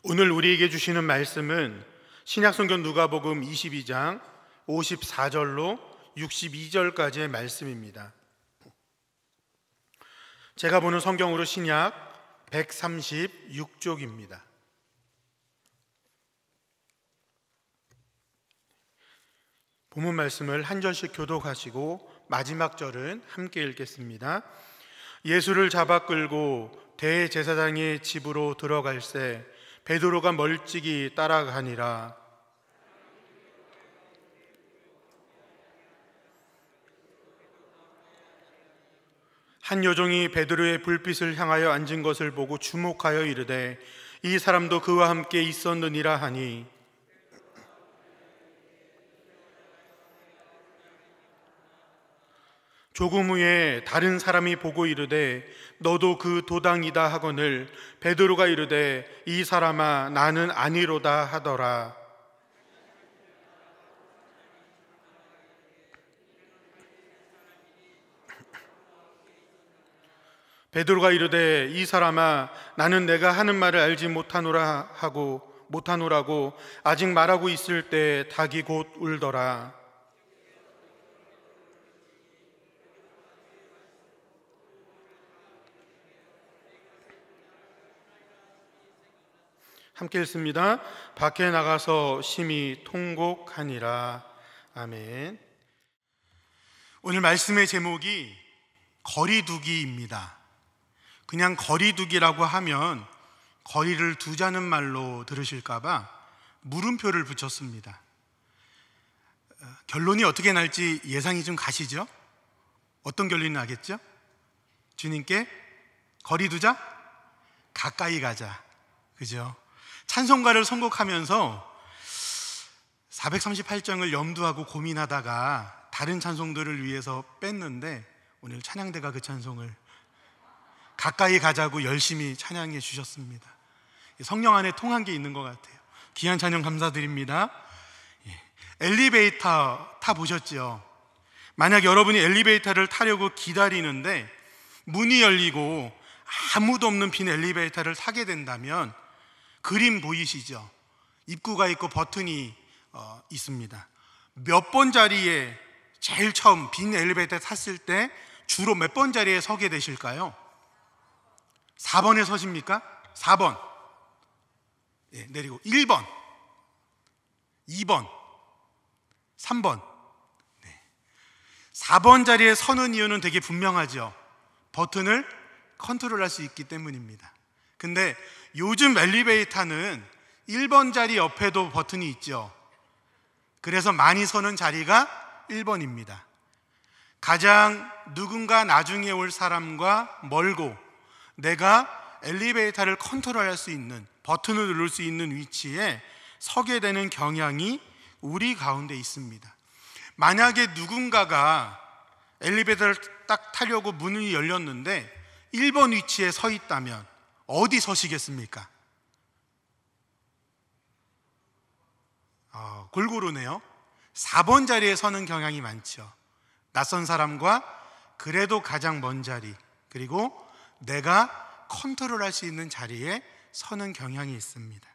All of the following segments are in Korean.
오늘 우리에게 주시는 말씀은 신약성경 누가복음 22장 54절로 62절까지의 말씀입니다. 제가 보는 성경으로 신약 136쪽입니다. 본문 말씀을 한 절씩 교독하시고 마지막 절은 함께 읽겠습니다. 예수를 잡아 끌고 대제사장의 집으로 들어갈새 베드로가 멀찍이 따라가니라. 한 여종이 베드로의 불빛을 향하여 앉은 것을 보고 주목하여 이르되 이 사람도 그와 함께 있었느니라 하니, 조금 후에 다른 사람이 보고 이르되 너도 그 도당이다 하거늘 베드로가 이르되 이 사람아 나는 아니로다 하더라. 베드로가 이르되 이 사람아 나는 내가 하는 말을 알지 못하노라고 아직 말하고 있을 때 닭이 곧 울더라. 함께 읽습니다. 밖에 나가서 심히 통곡하니라. 아멘. 오늘 말씀의 제목이 거리두기입니다. 그냥 거리두기라고 하면 거리를 두자는 말로 들으실까봐 물음표를 붙였습니다. 결론이 어떻게 날지 예상이 좀 가시죠? 어떤 결론이 나겠죠? 주님께 거리두자? 가까이 가자. 그죠? 찬송가를 선곡하면서 438장을 염두하고 고민하다가 다른 찬송들을 위해서 뺐는데 오늘 찬양대가 그 찬송을 가까이 가자고 열심히 찬양해 주셨습니다. 성령 안에 통한 게 있는 것 같아요. 귀한 찬양 감사드립니다. 엘리베이터 타보셨죠? 만약 여러분이 엘리베이터를 타려고 기다리는데 문이 열리고 아무도 없는 빈 엘리베이터를 타게 된다면 그림 보이시죠? 입구가 있고 버튼이 있습니다. 몇 번 자리에 제일 처음 빈 엘리베이터 탔을 때 주로 몇 번 자리에 서게 되실까요? 4번에 서십니까? 4번. 네, 내리고 1번, 2번, 3번. 네. 4번 자리에 서는 이유는 되게 분명하죠. 버튼을 컨트롤할 수 있기 때문입니다. 근데 요즘 엘리베이터는 1번 자리 옆에도 버튼이 있죠. 그래서 많이 서는 자리가 1번입니다. 가장 누군가 나중에 올 사람과 멀고 내가 엘리베이터를 컨트롤할 수 있는, 버튼을 누를 수 있는 위치에 서게 되는 경향이 우리 가운데 있습니다. 만약에 누군가가 엘리베이터를 딱 타려고 문이 열렸는데 1번 위치에 서 있다면 어디 서시겠습니까? 골고루네요. 4번 자리에 서는 경향이 많죠. 낯선 사람과 그래도 가장 먼 자리, 그리고 내가 컨트롤할 수 있는 자리에 서는 경향이 있습니다.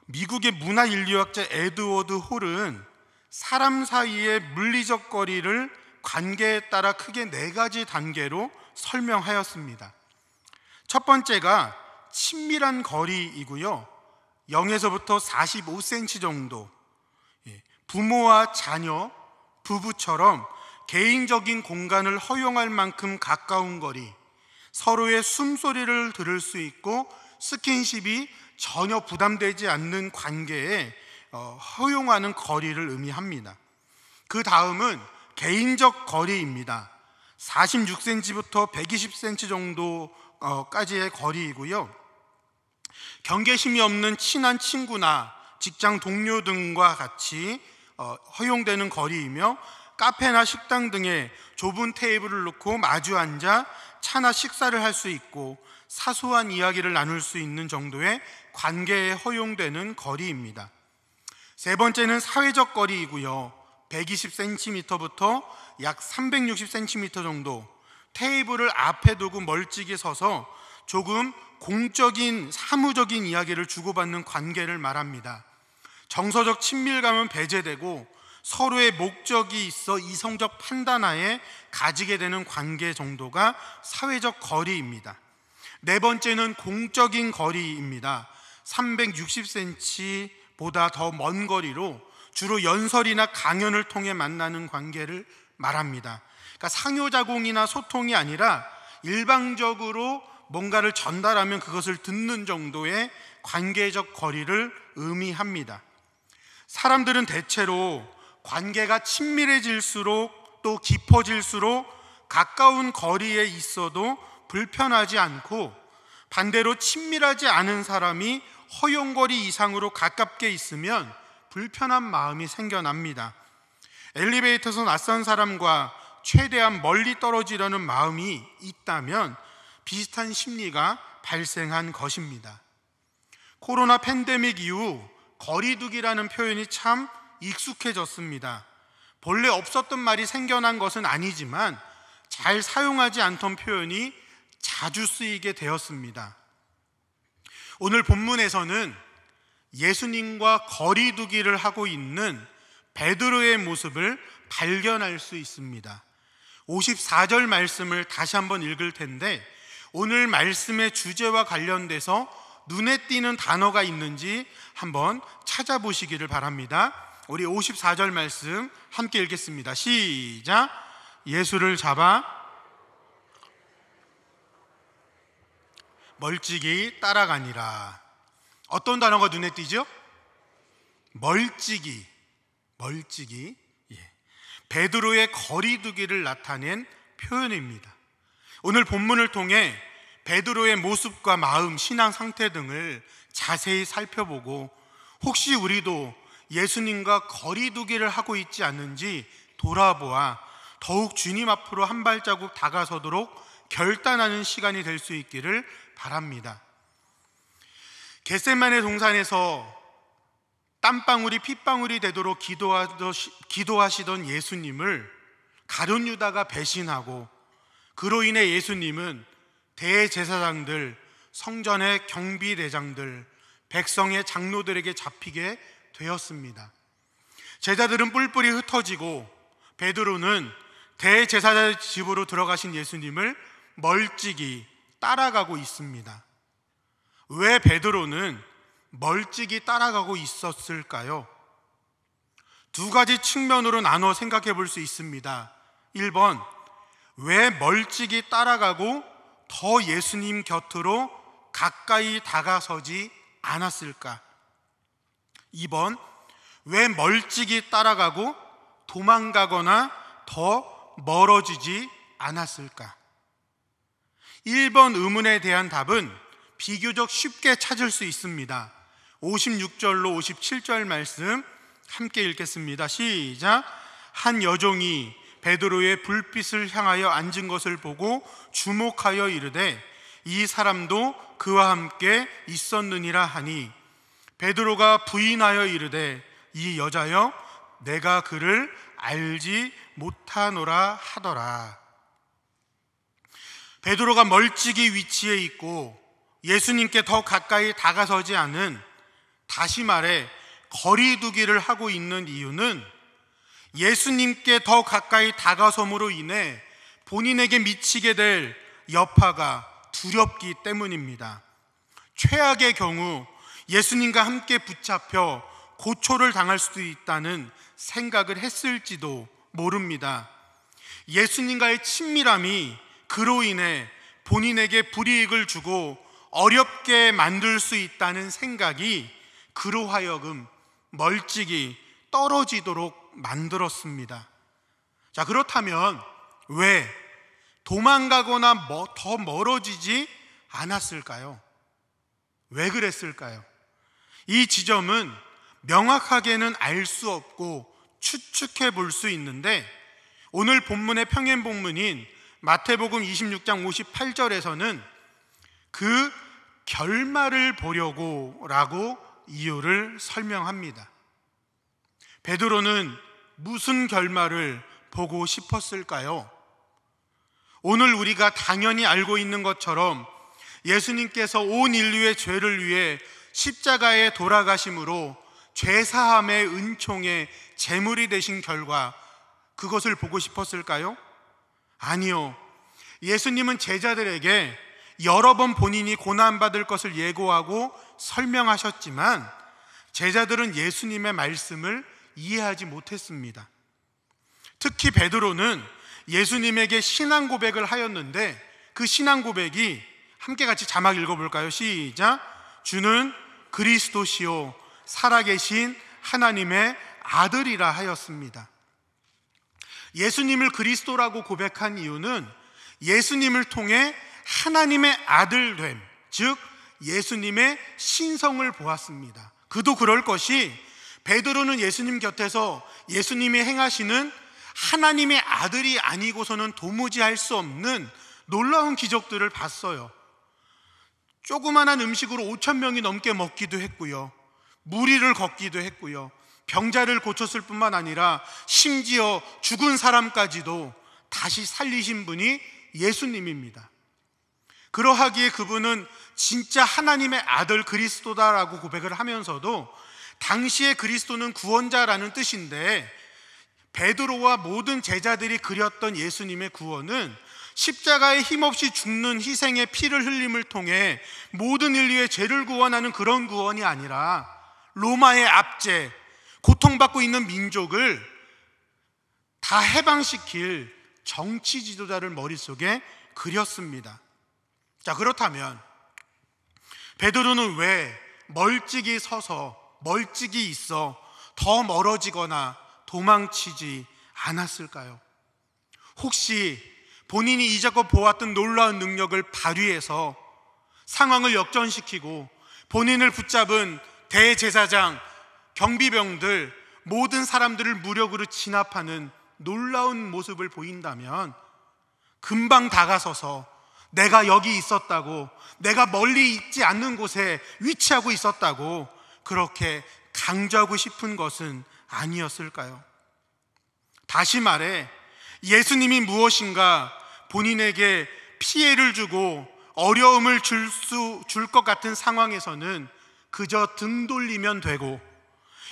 미국의 문화인류학자 에드워드 홀은 사람 사이의 물리적 거리를 관계에 따라 크게 4가지 단계로 설명하였습니다. 첫 번째가 친밀한 거리이고요, 0에서부터 45cm 정도, 부모와 자녀, 부부처럼 개인적인 공간을 허용할 만큼 가까운 거리, 서로의 숨소리를 들을 수 있고 스킨십이 전혀 부담되지 않는 관계에 허용하는 거리를 의미합니다. 그 다음은 개인적 거리입니다. 46cm부터 120cm 정도까지의 거리이고요, 경계심이 없는 친한 친구나 직장 동료 등과 같이 허용되는 거리이며, 카페나 식당 등에 좁은 테이블을 놓고 마주 앉아 차나 식사를 할 수 있고 사소한 이야기를 나눌 수 있는 정도의 관계에 허용되는 거리입니다. 세 번째는 사회적 거리이고요, 120cm부터 약 360cm 정도, 테이블을 앞에 두고 멀찍이 서서 조금 공적인 사무적인 이야기를 주고받는 관계를 말합니다. 정서적 친밀감은 배제되고 서로의 목적이 있어 이성적 판단하에 가지게 되는 관계 정도가 사회적 거리입니다. 네 번째는 공적인 거리입니다. 360cm보다 더 먼 거리로 주로 연설이나 강연을 통해 만나는 관계를 말합니다. 그러니까 상호작용이나 소통이 아니라 일방적으로 뭔가를 전달하면 그것을 듣는 정도의 관계적 거리를 의미합니다. 사람들은 대체로 관계가 친밀해질수록 또 깊어질수록 가까운 거리에 있어도 불편하지 않고, 반대로 친밀하지 않은 사람이 허용거리 이상으로 가깝게 있으면 불편한 마음이 생겨납니다. 엘리베이터에서 낯선 사람과 최대한 멀리 떨어지려는 마음이 있다면 비슷한 심리가 발생한 것입니다. 코로나 팬데믹 이후 거리두기라는 표현이 참 익숙해졌습니다. 본래 없었던 말이 생겨난 것은 아니지만 잘 사용하지 않던 표현이 자주 쓰이게 되었습니다. 오늘 본문에서는 예수님과 거리두기를 하고 있는 베드로의 모습을 발견할 수 있습니다. 54절 말씀을 다시 한번 읽을 텐데, 오늘 말씀의 주제와 관련돼서 눈에 띄는 단어가 있는지 한번 찾아보시기를 바랍니다. 우리 54절 말씀 함께 읽겠습니다. 시작. 예수를 잡아 멀찍이 따라가니라. 어떤 단어가 눈에 띄죠? 멀찍이. 베드로의 거리두기를 나타낸 표현입니다. 오늘 본문을 통해 베드로의 모습과 마음, 신앙 상태 등을 자세히 살펴보고, 혹시 우리도 예수님과 거리두기를 하고 있지 않는지 돌아보아 더욱 주님 앞으로 한 발자국 다가서도록 결단하는 시간이 될 수 있기를 바랍니다. 겟세마네 동산에서 땀방울이 핏방울이 되도록 기도하시던 예수님을 가룟 유다가 배신하고, 그로 인해 예수님은 대제사장들, 성전의 경비대장들, 백성의 장로들에게 잡히게 되었습니다. 제자들은 뿔뿔이 흩어지고 베드로는 대제사장 집으로 들어가신 예수님을 멀찍이 따라가고 있습니다. 왜 베드로는 멀찍이 따라가고 있었을까요? 두 가지 측면으로 나눠 생각해 볼 수 있습니다. 1번, 왜 멀찍이 따라가고 더 예수님 곁으로 가까이 다가서지 않았을까? 2번, 왜 멀찍이 따라가고 도망가거나 더 멀어지지 않았을까? 1번 의문에 대한 답은 비교적 쉽게 찾을 수 있습니다. 56절로 57절 말씀 함께 읽겠습니다. 시작. 한 여종이 베드로의 불빛을 향하여 앉은 것을 보고 주목하여 이르되 이 사람도 그와 함께 있었느니라 하니, 베드로가 부인하여 이르되 이 여자여 내가 그를 알지 못하노라 하더라. 베드로가 멀찍이 위치해 있고 예수님께 더 가까이 다가서지 않은, 다시 말해 거리두기를 하고 있는 이유는 예수님께 더 가까이 다가섬으로 인해 본인에게 미치게 될 여파가 두렵기 때문입니다. 최악의 경우 예수님과 함께 붙잡혀 고초를 당할 수도 있다는 생각을 했을지도 모릅니다. 예수님과의 친밀함이 그로 인해 본인에게 불이익을 주고 어렵게 만들 수 있다는 생각이 그로 하여금 멀찍이 떨어지도록 만들었습니다. 자, 그렇다면 왜 도망가거나 더 멀어지지 않았을까요? 왜 그랬을까요? 이 지점은 명확하게는 알 수 없고 추측해 볼 수 있는데, 오늘 본문의 평행 본문인 마태복음 26장 58절에서는 그 결말을 보려고 라고 이유를 설명합니다. 베드로는 무슨 결말을 보고 싶었을까요? 오늘 우리가 당연히 알고 있는 것처럼 예수님께서 온 인류의 죄를 위해 십자가에 돌아가심으로 죄사함의 은총의 제물이 되신 결과 그것을 보고 싶었을까요? 아니요. 예수님은 제자들에게 여러 번 본인이 고난받을 것을 예고하고 설명하셨지만 제자들은 예수님의 말씀을 이해하지 못했습니다. 특히 베드로는 예수님에게 신앙 고백을 하였는데 그 신앙 고백이 함께 같이 자막 읽어볼까요? 시작. 주는 그리스도시요 살아계신 하나님의 아들이라 하였습니다. 예수님을 그리스도라고 고백한 이유는 예수님을 통해 하나님의 아들됨, 즉 예수님의 신성을 보았습니다. 그도 그럴 것이 베드로는 예수님 곁에서 예수님이 행하시는 하나님의 아들이 아니고서는 도무지 할 수 없는 놀라운 기적들을 봤어요. 조그만한 음식으로 5,000명이 넘게 먹기도 했고요, 무리를 걷기도 했고요, 병자를 고쳤을 뿐만 아니라 심지어 죽은 사람까지도 다시 살리신 분이 예수님입니다. 그러하기에 그분은 진짜 하나님의 아들 그리스도다라고 고백을 하면서도 당시의 그리스도는 구원자라는 뜻인데 베드로와 모든 제자들이 그렸던 예수님의 구원은 십자가에 힘없이 죽는 희생의 피를 흘림을 통해 모든 인류의 죄를 구원하는 그런 구원이 아니라 로마의 압제, 고통받고 있는 민족을 다 해방시킬 정치 지도자를 머릿속에 그렸습니다. 자, 그렇다면 베드로는 왜 멀찍이 서서 멀찍이 있어 더 멀어지거나 도망치지 않았을까요? 혹시 본인이 이제껏 보았던 놀라운 능력을 발휘해서 상황을 역전시키고 본인을 붙잡은 대제사장, 경비병들, 모든 사람들을 무력으로 진압하는 놀라운 모습을 보인다면 금방 다가서서 내가 여기 있었다고, 내가 멀리 있지 않는 곳에 위치하고 있었다고 그렇게 강조하고 싶은 것은 아니었을까요? 다시 말해 예수님이 무엇인가 본인에게 피해를 주고 어려움을 줄 것 같은 상황에서는 그저 등 돌리면 되고,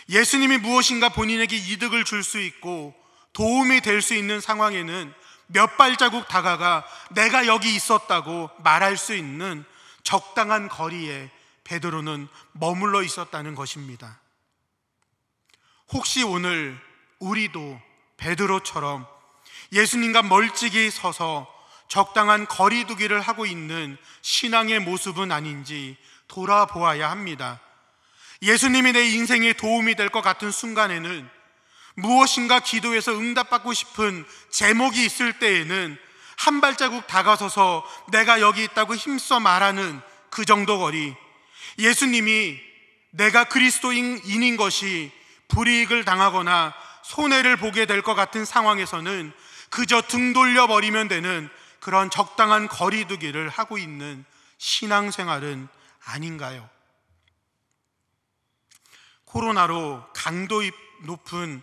예수님이 무엇인가 본인에게 이득을 줄 수 있고 도움이 될 수 있는 상황에는 몇 발자국 다가가 내가 여기 있었다고 말할 수 있는 적당한 거리에 베드로는 머물러 있었다는 것입니다. 혹시 오늘 우리도 베드로처럼 예수님과 멀찍이 서서 적당한 거리두기를 하고 있는 신앙의 모습은 아닌지 돌아보아야 합니다. 예수님이 내 인생에 도움이 될 것 같은 순간에는, 무엇인가 기도해서 응답받고 싶은 제목이 있을 때에는 한 발자국 다가서서 내가 여기 있다고 힘써 말하는 그 정도 거리, 예수님이 내가 그리스도인인 것이 불이익을 당하거나 손해를 보게 될 것 같은 상황에서는 그저 등 돌려버리면 되는 그런 적당한 거리두기를 하고 있는 신앙생활은 아닌가요? 코로나로 강도 높은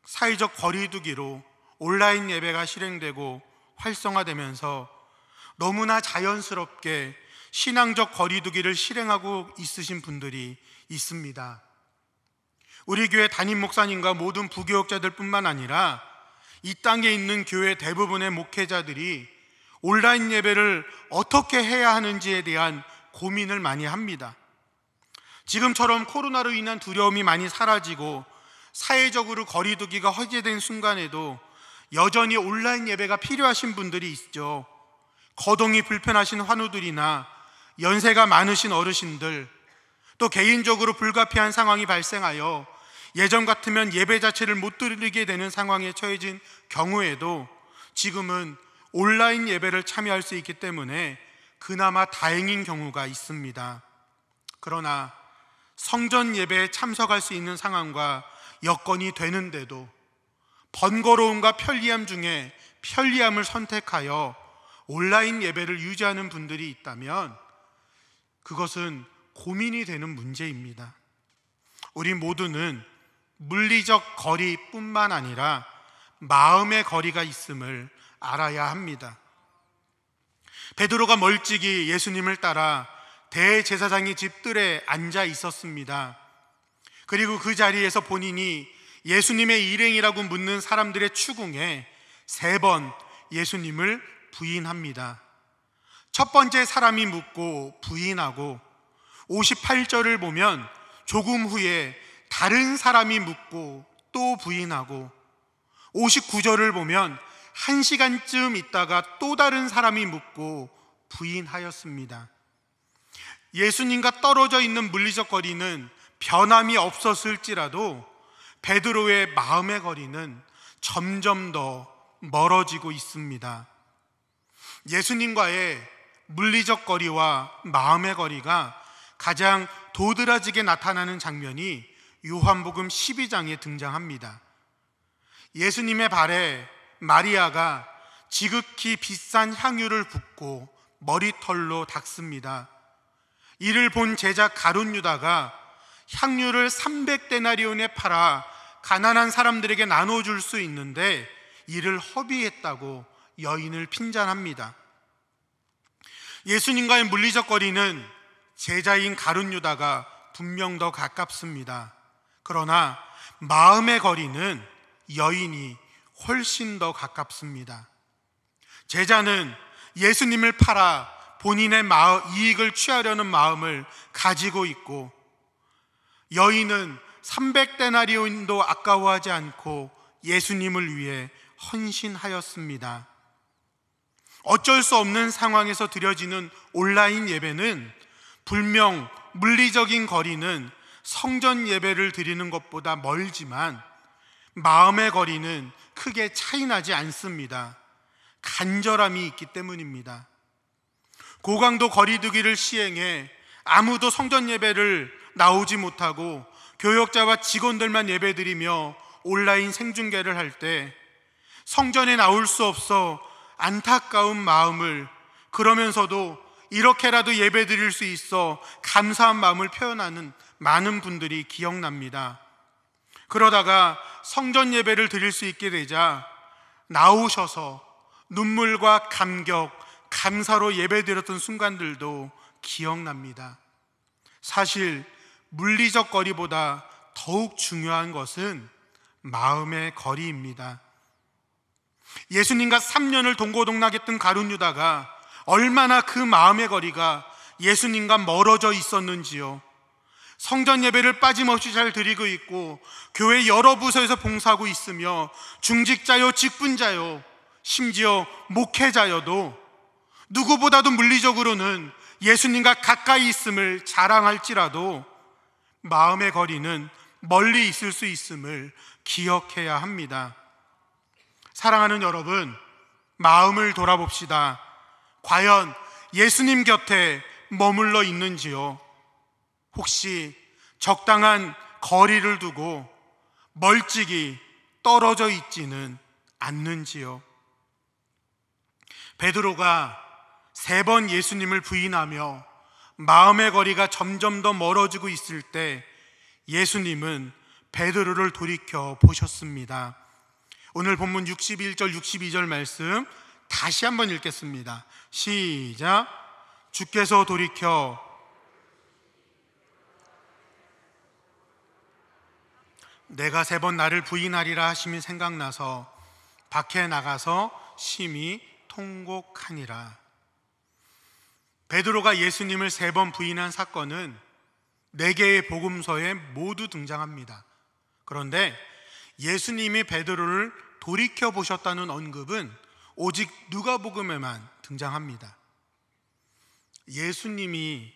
사회적 거리두기로 온라인 예배가 실행되고 활성화되면서 너무나 자연스럽게 신앙적 거리두기를 실행하고 있으신 분들이 있습니다. 우리 교회 담임 목사님과 모든 부교역자들 뿐만 아니라 이 땅에 있는 교회 대부분의 목회자들이 온라인 예배를 어떻게 해야 하는지에 대한 고민을 많이 합니다. 지금처럼 코로나로 인한 두려움이 많이 사라지고 사회적으로 거리두기가 허용된 순간에도 여전히 온라인 예배가 필요하신 분들이 있죠. 거동이 불편하신 환우들이나 연세가 많으신 어르신들, 또 개인적으로 불가피한 상황이 발생하여 예전 같으면 예배 자체를 못 드리게 되는 상황에 처해진 경우에도 지금은 온라인 예배를 참여할 수 있기 때문에 그나마 다행인 경우가 있습니다. 그러나 성전 예배에 참석할 수 있는 상황과 여건이 되는데도 번거로움과 편리함 중에 편리함을 선택하여 온라인 예배를 유지하는 분들이 있다면 그것은 고민이 되는 문제입니다. 우리 모두는 물리적 거리뿐만 아니라 마음의 거리가 있음을 알아야 합니다. 베드로가 멀찍이 예수님을 따라 대제사장의 집 뜰에 앉아 있었습니다. 그리고 그 자리에서 본인이 예수님의 일행이라고 묻는 사람들의 추궁에 3번 예수님을 부인합니다. 첫 번째 사람이 묻고 부인하고, 58절을 보면 조금 후에 다른 사람이 묻고 또 부인하고, 59절을 보면 1시간쯤 있다가 또 다른 사람이 묻고 부인하였습니다. 예수님과 떨어져 있는 물리적 거리는 변함이 없었을지라도 베드로의 마음의 거리는 점점 더 멀어지고 있습니다. 예수님과의 물리적 거리와 마음의 거리가 가장 도드라지게 나타나는 장면이 요한복음 12장에 등장합니다. 예수님의 발에 마리아가 지극히 비싼 향유를 붓고 머리털로 닦습니다. 이를 본 제자 가룟 유다가 향유를 300데나리온에 팔아 가난한 사람들에게 나눠줄 수 있는데 이를 허비했다고 여인을 핀잔합니다. 예수님과의 물리적 거리는 제자인 가룟 유다가 분명 더 가깝습니다. 그러나 마음의 거리는 여인이 훨씬 더 가깝습니다. 제자는 예수님을 팔아 본인의 이익을 취하려는 마음을 가지고 있고, 여인은 300데나리온도 아까워하지 않고 예수님을 위해 헌신하였습니다. 어쩔 수 없는 상황에서 드려지는 온라인 예배는 분명 물리적인 거리는 성전 예배를 드리는 것보다 멀지만 마음의 거리는 크게 차이나지 않습니다. 간절함이 있기 때문입니다. 고강도 거리두기를 시행해 아무도 성전 예배를 나오지 못하고 교역자와 직원들만 예배드리며 온라인 생중계를 할 때 성전에 나올 수 없어 안타까운 마음을, 그러면서도 이렇게라도 예배드릴 수 있어 감사한 마음을 표현하는 많은 분들이 기억납니다. 그러다가 성전 예배를 드릴 수 있게 되자 나오셔서 눈물과 감격, 감사로 예배드렸던 순간들도 기억납니다. 사실 물리적 거리보다 더욱 중요한 것은 마음의 거리입니다. 예수님과 3년을 동고동락했던 가룟 유다가 얼마나 그 마음의 거리가 예수님과 멀어져 있었는지요. 성전 예배를 빠짐없이 잘 드리고 있고 교회 여러 부서에서 봉사하고 있으며 중직자요 직분자요 심지어 목회자여도 누구보다도 물리적으로는 예수님과 가까이 있음을 자랑할지라도 마음의 거리는 멀리 있을 수 있음을 기억해야 합니다. 사랑하는 여러분, 마음을 돌아봅시다. 과연 예수님 곁에 머물러 있는지요? 혹시 적당한 거리를 두고 멀찍이 떨어져 있지는 않는지요? 베드로가 3번 예수님을 부인하며 마음의 거리가 점점 더 멀어지고 있을 때 예수님은 베드로를 돌이켜 보셨습니다. 오늘 본문 61절 62절 말씀 다시 한번 읽겠습니다. 시작. 주께서 돌이켜 내가 3번 나를 부인하리라 하심이 생각나서 밖에 나가서 심히 통곡하니라. 베드로가 예수님을 3번 부인한 사건은 4개의 복음서에 모두 등장합니다. 그런데 예수님이 베드로를 돌이켜 보셨다는 언급은 오직 누가복음에만 등장합니다. 예수님이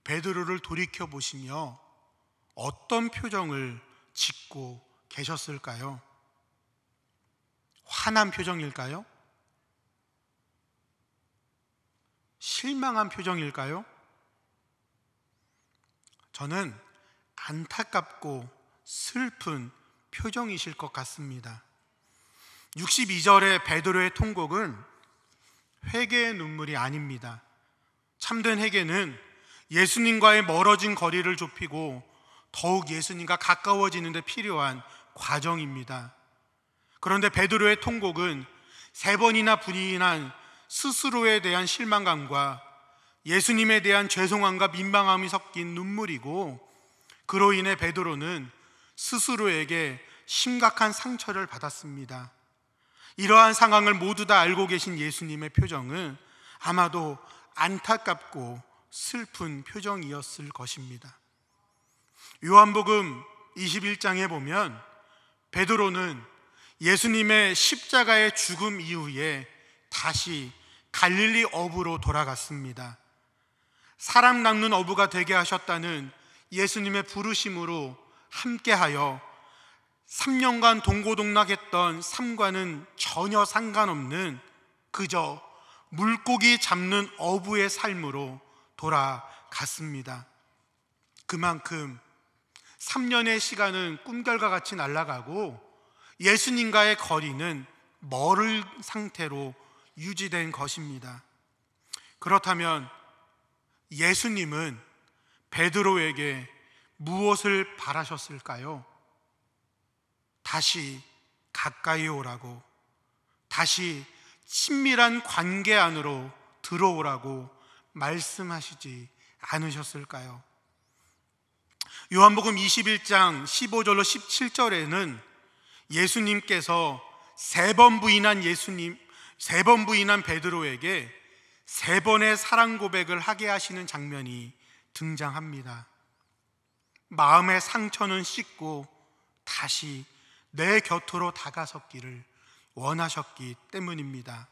베드로를 돌이켜 보시며 어떤 표정을 짓고 계셨을까요? 화난 표정일까요? 실망한 표정일까요? 저는 안타깝고 슬픈 표정이실 것 같습니다. 62절의 베드로의 통곡은 회개의 눈물이 아닙니다. 참된 회개는 예수님과의 멀어진 거리를 좁히고 더욱 예수님과 가까워지는 데 필요한 과정입니다. 그런데 베드로의 통곡은 3번이나 부인한 스스로에 대한 실망감과 예수님에 대한 죄송함과 민망함이 섞인 눈물이고, 그로 인해 베드로는 스스로에게 심각한 상처를 받았습니다. 이러한 상황을 모두 다 알고 계신 예수님의 표정은 아마도 안타깝고 슬픈 표정이었을 것입니다. 요한복음 21장에 보면 베드로는 예수님의 십자가의 죽음 이후에 다시 갈릴리 어부로 돌아갔습니다. 사람 낚는 어부가 되게 하셨다는 예수님의 부르심으로 함께하여 3년간 동고동락했던 삶과는 전혀 상관없는 그저 물고기 잡는 어부의 삶으로 돌아갔습니다. 그만큼 3년의 시간은 꿈결과 같이 날아가고 예수님과의 거리는 멀은 상태로 유지된 것입니다. 그렇다면 예수님은 베드로에게 무엇을 바라셨을까요? 다시 가까이 오라고, 다시 친밀한 관계 안으로 들어오라고 말씀하시지 않으셨을까요? 요한복음 21장 15절로 17절에는 예수님께서 세 번 부인한 베드로에게 3번의 사랑 고백을 하게 하시는 장면이 등장합니다. 마음의 상처는 씻고 다시 내 곁으로 다가섰기를 원하셨기 때문입니다.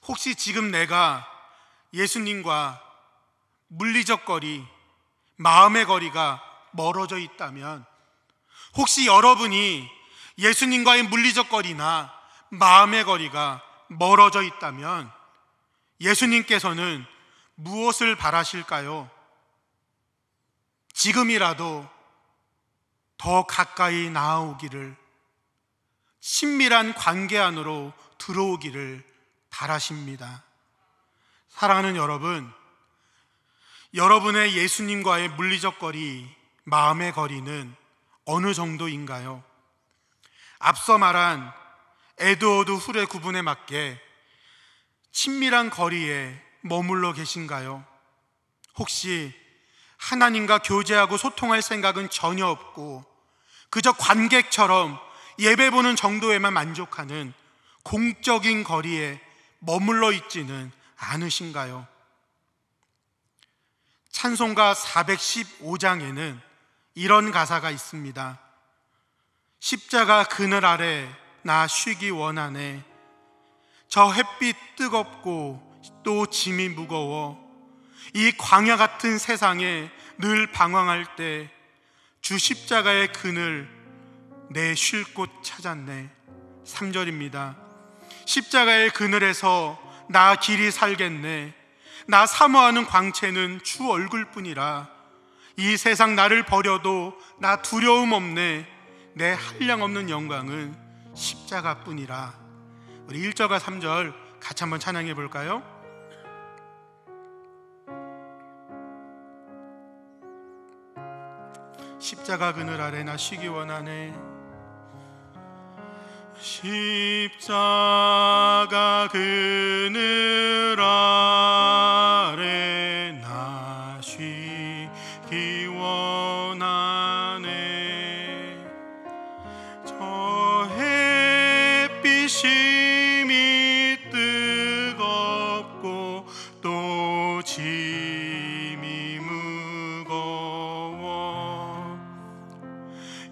혹시 지금 내가 예수님과 물리적 거리, 마음의 거리가 멀어져 있다면, 혹시 여러분이 예수님과의 물리적 거리나 마음의 거리가 멀어져 있다면 예수님께서는 무엇을 바라실까요? 지금이라도 더 가까이 나아오기를, 친밀한 관계 안으로 들어오기를 바라십니다. 사랑하는 여러분, 여러분의 예수님과의 물리적 거리, 마음의 거리는 어느 정도인가요? 앞서 말한 에드워드 훌의 구분에 맞게 친밀한 거리에 머물러 계신가요? 혹시 하나님과 교제하고 소통할 생각은 전혀 없고 그저 관객처럼 예배 보는 정도에만 만족하는 공적인 거리에 머물러 있지는 않으신가요? 찬송가 415장에는 이런 가사가 있습니다. 십자가 그늘 아래 나 쉬기 원하네. 저 햇빛 뜨겁고 또 짐이 무거워 이 광야 같은 세상에 늘 방황할 때 주 십자가의 그늘 내 쉴 곳 찾았네. 3절입니다. 십자가의 그늘에서 나 길이 살겠네. 나 사모하는 광채는 주 얼굴뿐이라. 이 세상 나를 버려도 나 두려움 없네. 내 한량없는 영광은 십자가뿐이라. 우리 1절과 3절 같이 한번 찬양해 볼까요? 십자가 그늘 아래 나 쉬기 원하네. 십자가 그늘 아래 나 쉬기 원하네. 저 햇빛이 뜨겁고 또 짐이 무거워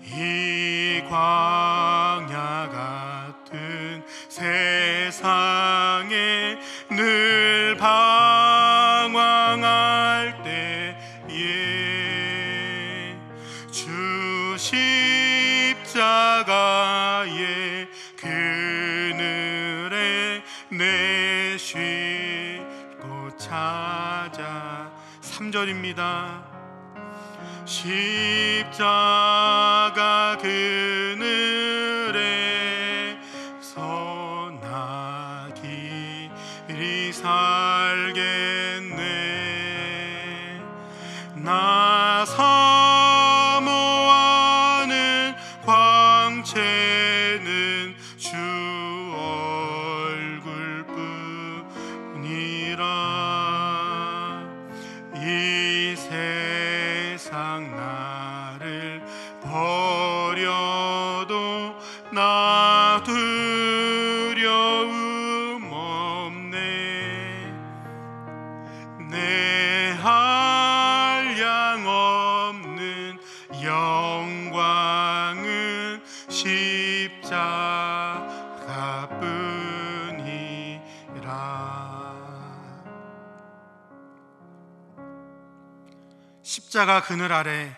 이 광야 같은 세상에 늘 방황할 때에 주 십자가의 그늘에 내 쉴 곳 찾아. 3절입니다. 십자가 그늘에서 나 길이 살겠네. 나 사모하는 광채는 주 얼굴뿐 십자가 그늘 아래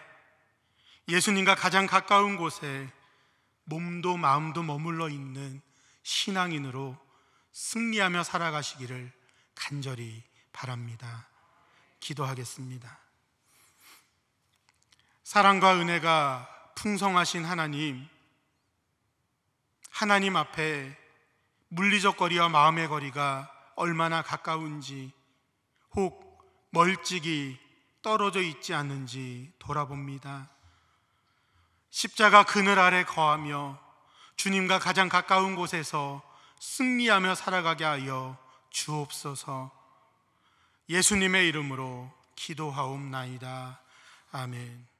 예수님과 가장 가까운 곳에 몸도 마음도 머물러 있는 신앙인으로 승리하며 살아가시기를 간절히 바랍니다. 기도하겠습니다. 사랑과 은혜가 풍성하신 하나님 앞에 물리적 거리와 마음의 거리가 얼마나 가까운지, 혹 멀찍이 떨어져 있지 않는지 돌아봅니다. 십자가 그늘 아래 거하며 주님과 가장 가까운 곳에서 승리하며 살아가게 하여 주옵소서. 예수님의 이름으로 기도하옵나이다. 아멘.